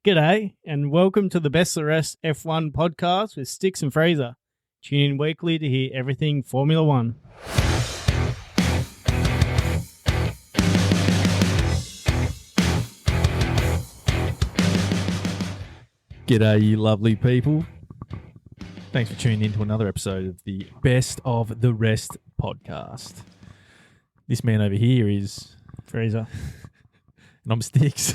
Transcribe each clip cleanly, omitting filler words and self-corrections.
G'day, and welcome to the Best of the Rest F1 podcast with Sticks and Fraser. Tune in weekly to hear everything Formula One. G'day, you lovely people. Thanks for tuning in to another episode of the Best of the Rest podcast. This man over here is Fraser. And I'm Sticks.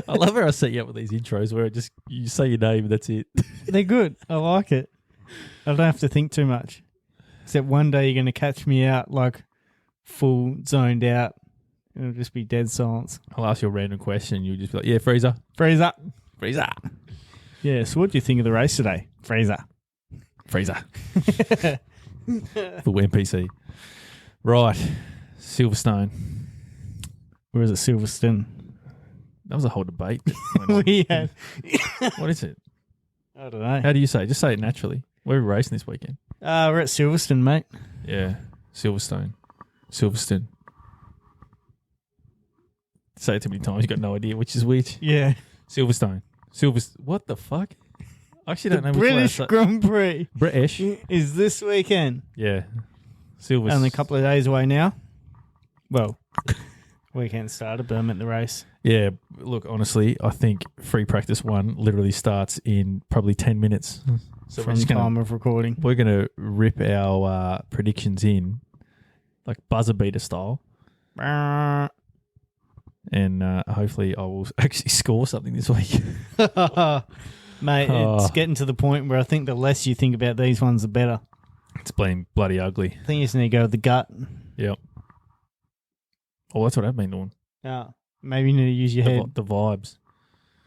I love how I set you up with these intros where you say your name and that's it. They're good. I like it. I don't have to think too much. Except one day you're going to catch me out like full zoned out. It'll just be dead silence. I'll ask you a random question. You'll just be like, yeah, Fraser. Fraser. Fraser. Yeah, so what do you think of the race today? Fraser. Fraser. Full NPC. Right. Silverstone. Or is it Silverstone? That was a whole debate. We had. What is it? I don't know. How do you say it? Just say it naturally. Where are we racing this weekend? We're at Silverstone, mate. Yeah. Silverstone. Silverstone. Say it too many times. You got no idea which is which. Yeah. Silverstone. What the fuck? I actually don't know which British way Grand Prix British. is this weekend. Yeah. Silverstone. Only a couple of days away now. Well, weekend started, but I meant the race. Yeah. Look, honestly, I think free practice one literally starts in probably 10 minutes. So From time of recording. We're going to rip our predictions in like buzzer beater style. And hopefully I will actually score something this week. Mate, it's getting to the point where I think the less you think about these ones, the better. It's been bloody ugly. I think you just need to go with the gut. Yep. Oh, that's what I've been doing. Yeah. Maybe you need to use your head. The vibes.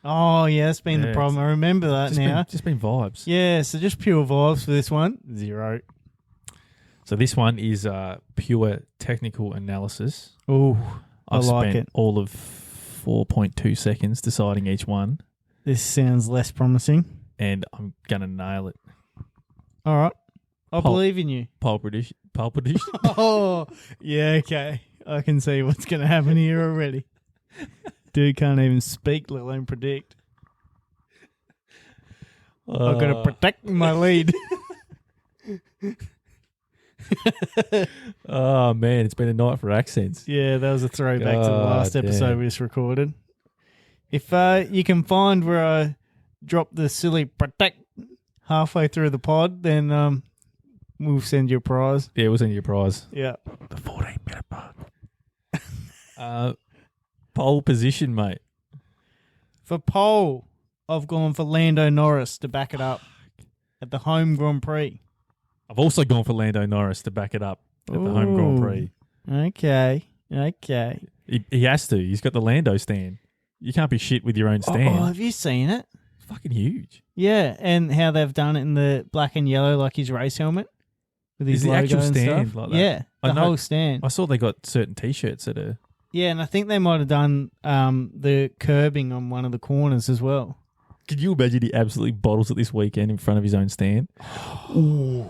Oh, yeah, that's been the problem. I remember that now. Just been vibes. Yeah, so just pure vibes for this one. 0. So this one is pure technical analysis. Oh, I've like spent it. all of 4.2 seconds deciding each one. This sounds less promising. And I'm going to nail it. All right. I believe in you. Pole prediction. Oh, yeah, okay. I can see what's going to happen here already. Dude can't even speak, let alone predict. I've got to protect my lead. Oh, man, it's been a night for accents. Yeah, that was a throwback to the last episode we just recorded. If you can find where I dropped the silly protect halfway through the pod, then we'll send you a prize. Yeah, we'll send you a prize. Yeah. The 14-minute bug. Pole position, mate. For pole, I've gone for Lando Norris to back it up at the home Grand Prix. I've also gone for Lando Norris to back it up at the home Grand Prix. Okay. He has to. He's got the Lando stand. You can't be shit with your own stand. Oh, have you seen it? It's fucking huge. Yeah, and how they've done it in the black and yellow, like his race helmet. With his Is the logo actual and stand stuff. like that? Yeah, the whole stand. I saw they got certain T-shirts that are... Yeah, and I think they might have done the curbing on one of the corners as well. Could you imagine he absolutely bottles it this weekend in front of his own stand? Ooh.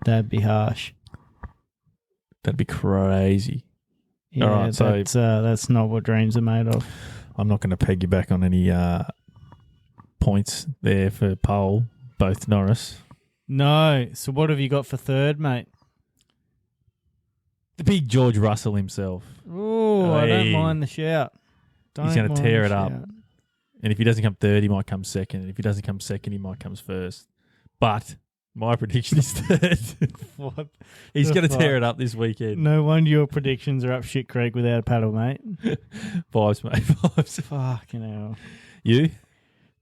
That'd be harsh. That'd be crazy. Yeah, all right, that's not what dreams are made of. I'm not going to peg you back on any points there for pole, both Norris. No. So what have you got for third, mate? The big George Russell himself. Oh, I don't mind the shout. He's going to tear it up. And if he doesn't come third, he might come second. And if he doesn't come second, he might come first. But my prediction is third. What? He's going to tear it up this weekend. No wonder your predictions are up shit creek without a paddle, mate. Vibes, mate. Vibes. Fucking hell. You?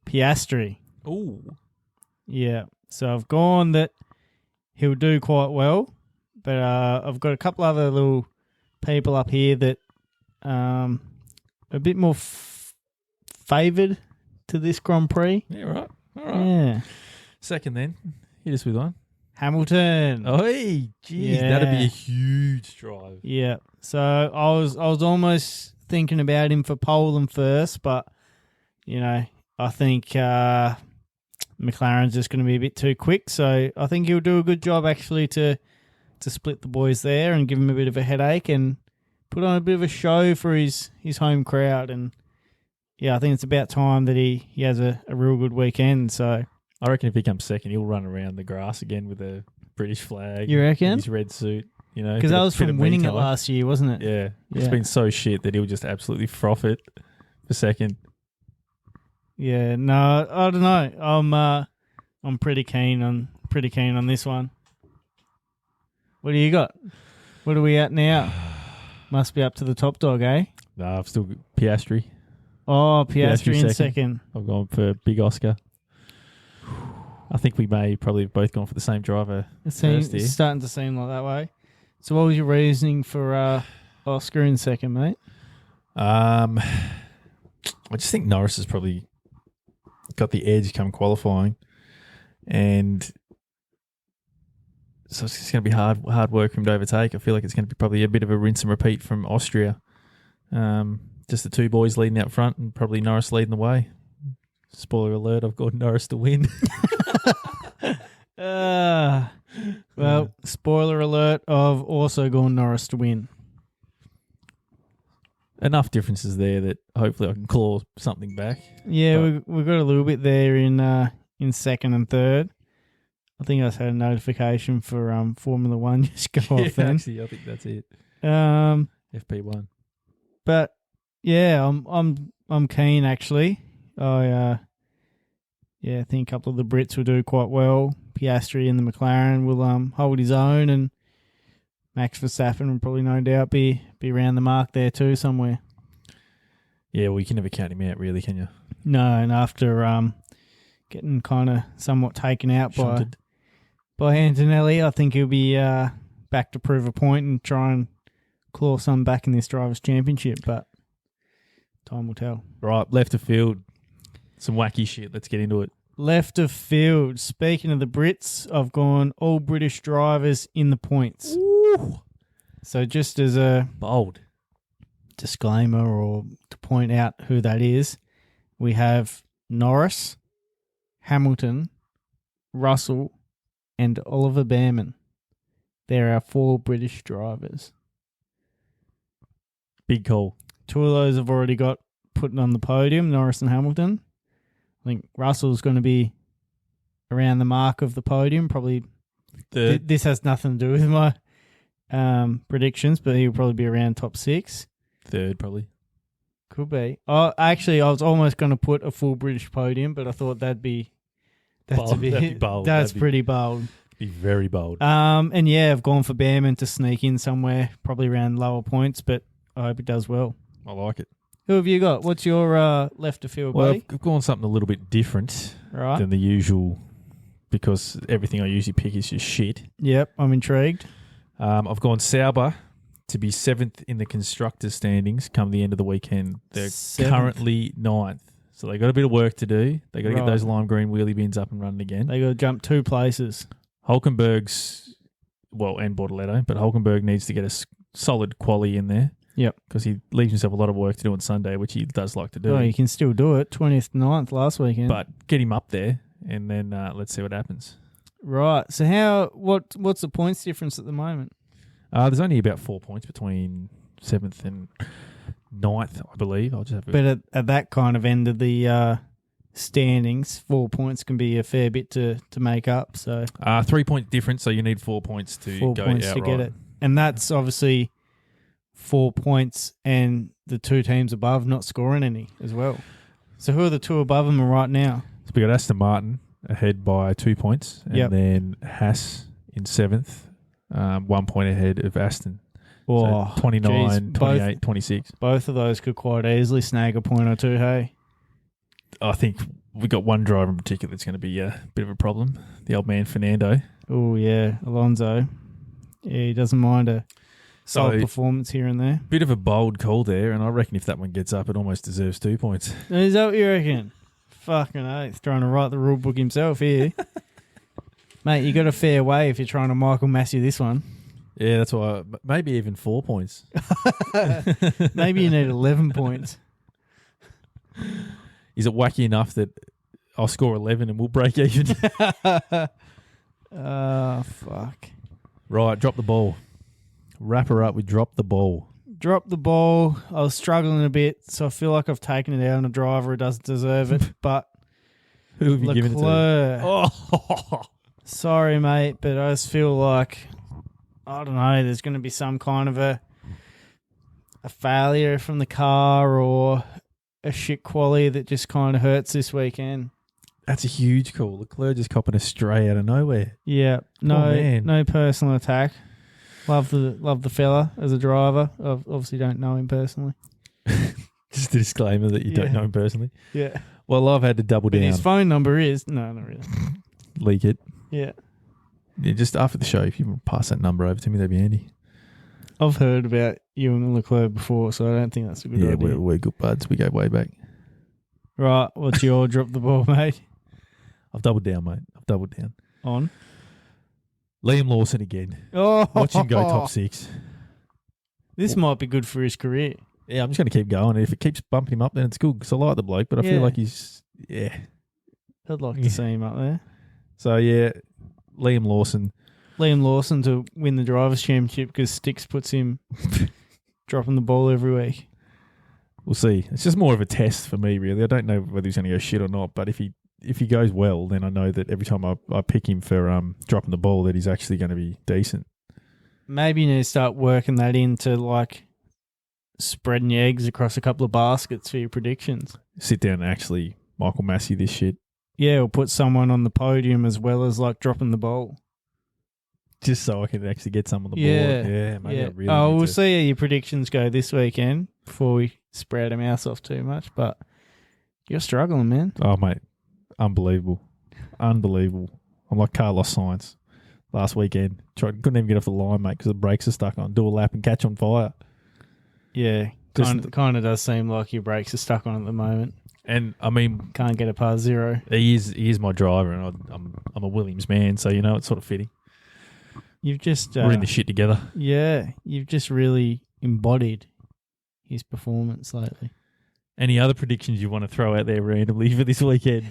Piastri. Ooh. Yeah. So I've gone that he'll do quite well. But I've got a couple other little people up here that are a bit more favoured to this Grand Prix. Yeah, right. All right. Yeah. Second then. Hit us with one. Hamilton. Oh, hey, geez, that'd be a huge drive. Yeah. So I was almost thinking about him for pole and first, but you know, I think McLaren's just going to be a bit too quick. So I think he'll do a good job actually to split the boys there and give him a bit of a headache and put on a bit of a show for his home crowd. And yeah, I think it's about time that he has a real good weekend. So I reckon if he comes second, he'll run around the grass again with a British flag. You reckon? His red suit, because that was from winning it last year, wasn't it? Yeah. It's been so shit that he'll just absolutely froth it for second. Yeah, no, I don't know. I'm pretty keen on this one. What do you got? What are we at now? Must be up to the top dog, eh? No, I've still got Piastri. Oh, Piastri in second. I've gone for Big Oscar. I think we may probably have both gone for the same driver. It's starting to seem like that way. So what was your reasoning for Oscar in second, mate? I just think Norris has probably got the edge come qualifying, and so it's just going to be hard work for him to overtake. I feel like it's going to be probably a bit of a rinse and repeat from Austria. Just the two boys leading out front and probably Norris leading the way. Spoiler alert, I've got Norris to win. Well, spoiler alert, I've also gone Norris to win. Enough differences there that hopefully I can claw something back. Yeah, we've got a little bit there in second and third. I think I just had a notification for Formula One just go off then. Actually, I think that's it. FP1. But yeah, I'm keen actually. I think a couple of the Brits will do quite well. Piastri and the McLaren will hold his own, and Max Verstappen will probably no doubt be around the mark there too somewhere. Yeah, well, you can never count him out, really, can you? No, and after getting kind of somewhat taken out by Antonelli, I think he'll be back to prove a point and try and claw some back in this Drivers' Championship, but time will tell. Right, left of field. Some wacky shit. Let's get into it. Left of field. Speaking of the Brits, I've gone all British drivers in the points. Ooh. So just as a bold disclaimer or to point out who that is, we have Norris, Hamilton, Russell, and Oliver Bearman. They're our 4 British drivers. Big call. 2 of those have already got put on the podium, Norris and Hamilton. I think Russell's going to be around the mark of the podium, probably. This has nothing to do with my predictions, but he'll probably be around top 6. Third, probably. Could be. Oh, actually, I was almost going to put a full British podium, but I thought that'd be bold. That'd be bold. That's pretty bold. Be very bold. And yeah, I've gone for Bearman to sneak in somewhere, probably around lower points, but I hope it does well. I like it. Who have you got? What's your left of field, buddy? I've gone something a little bit different than the usual, because everything I usually pick is just shit. Yep, I'm intrigued. I've gone Sauber to be 7th in the constructors' standings come the end of the weekend. They're currently 9th. So they got a bit of work to do. They got to get those lime green wheelie bins up and running again. They got to jump 2 places. Hulkenberg's, and Bortoletto, but Hulkenberg needs to get a solid quali in there. Yep. Because he leaves himself a lot of work to do on Sunday, which he does like to do. Oh, he can still do it. 20th, 9th last weekend. But get him up there, and then let's see what happens. Right. So what's the points difference at the moment? There's only about 4 points between 7th and 9th, I believe. I'll just have But at that kind of end of the standings, 4 points can be a fair bit to make up. So 3 point difference, so you need 4 points to go outright. To get it. And that's obviously 4 points and the 2 teams above not scoring any as well. So who are the 2 above them right now? So we got Aston Martin ahead by 2 points, and then Haas in 7th, 1 point ahead of Aston. Oh, so 29, 28, 26. Both of those could quite easily snag a point or 2, hey? I think we got one driver in particular that's going to be a bit of a problem. The old man, Fernando. Oh, yeah, Alonso. Yeah, he doesn't mind a solid performance here and there. Bit of a bold call there, and I reckon if that one gets up, it almost deserves 2 points. Is that what you reckon? Fucking oath, trying to write the rule book himself here. Mate, you got a fair way if you're trying to Michael Massey this one. Yeah, that's why. Maybe even 4 points. Maybe you need 11 points. Is it wacky enough that I'll score 11 and we'll break even? Oh, fuck. Right, drop the ball. Wrap her up with drop the ball. dropped the ball. I was struggling a bit, so I feel like I've taken it out on a driver who doesn't deserve it. But Who have you given it to? Oh, sorry, mate, but I just feel like, I don't know, there's going to be some kind of a failure from the car or a shit quality that just kind of hurts this weekend. that's a huge call. Leclerc just copping a stray out of nowhere. Yeah, man. no personal attack. Love the fella as a driver. I obviously don't know him personally. Just a disclaimer that you don't know him personally. Yeah. Well, I've had to double down. His phone number is... No, not really. Leak it. Yeah. Yeah, just after the show, if you want to pass that number over to me, that'd be handy. I've heard about you and Leclerc before, so I don't think that's a good idea. Yeah, we're good buds. We go way back. Right, what's your drop the ball, mate? I've doubled down, mate. I've doubled down. On? Liam Lawson again. Oh, Watch him go top 6. This might be good for his career. Yeah, I'm just going to keep going. If it keeps bumping him up, then it's good because I like the bloke, but I feel like he's... Yeah. I'd like to see him up there. So, yeah, Liam Lawson to win the Drivers' Championship because Sticks puts him dropping the ball every week. We'll see. It's just more of a test for me, really. I don't know whether he's going to go shit or not, but if he goes well, then I know that every time I pick him for dropping the ball, that he's actually going to be decent. Maybe you need to start working that into like spreading your eggs across a couple of baskets for your predictions. Sit down and actually Michael Massey this shit. Yeah, or put someone on the podium as well as like dropping the ball. Just so I can actually get some on the board. Yeah, maybe I really we'll need to. see how your predictions go this weekend before we spread our mouths off too much, but you're struggling, man. Oh, mate. Unbelievable. Unbelievable. I'm like Carlos Sainz last weekend. Couldn't even get off the line, mate, because the brakes are stuck on. Do a lap and catch on fire. Yeah, kind of does seem like your brakes are stuck on at the moment. And, I mean... Can't get it past 0. He is my driver, and I'm a Williams man, so, you know, it's sort of fitting. You've just... We're in this shit together. Yeah, you've just really embodied his performance lately. Any other predictions you want to throw out there randomly for this weekend?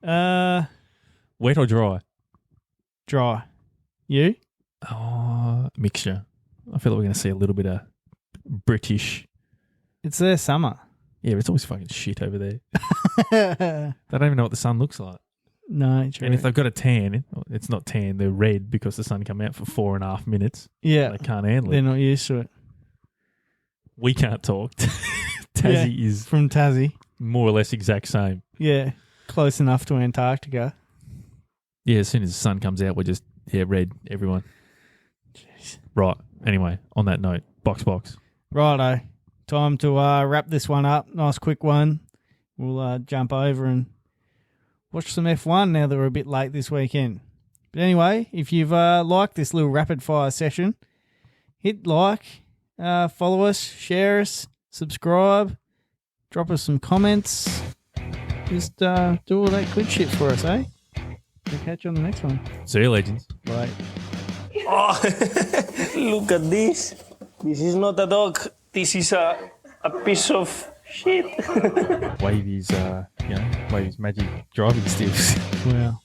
Wet or dry? Dry. You? Oh, mixture. I feel like we're going to see a little bit of British. It's their summer. Yeah, but it's always fucking shit over there. They don't even know what the sun looks like. No, true. And if they've got a tan, it's not tan, they're red because the sun come out for 4.5 minutes. Yeah. They can't handle They're it. not used to it. We can't talk. Tassie is from Tassie. more or less exact same. Yeah. Close enough to Antarctica. Yeah, as soon as the sun comes out, we're just, red, everyone. Jeez. Right. Anyway, on that note, box. Righto. Time to wrap this one up. Nice quick one. We'll jump over and watch some F1 now that we're a bit late this weekend. But anyway, if you've liked this little rapid fire session, hit like, follow us, share us, subscribe, drop us some comments. Just do all that good shit for us, eh? We'll catch you on the next one. See you, legends. Bye. Oh, look at this. This is not a dog. This is a piece of shit. Wave his magic driving skills. Wow.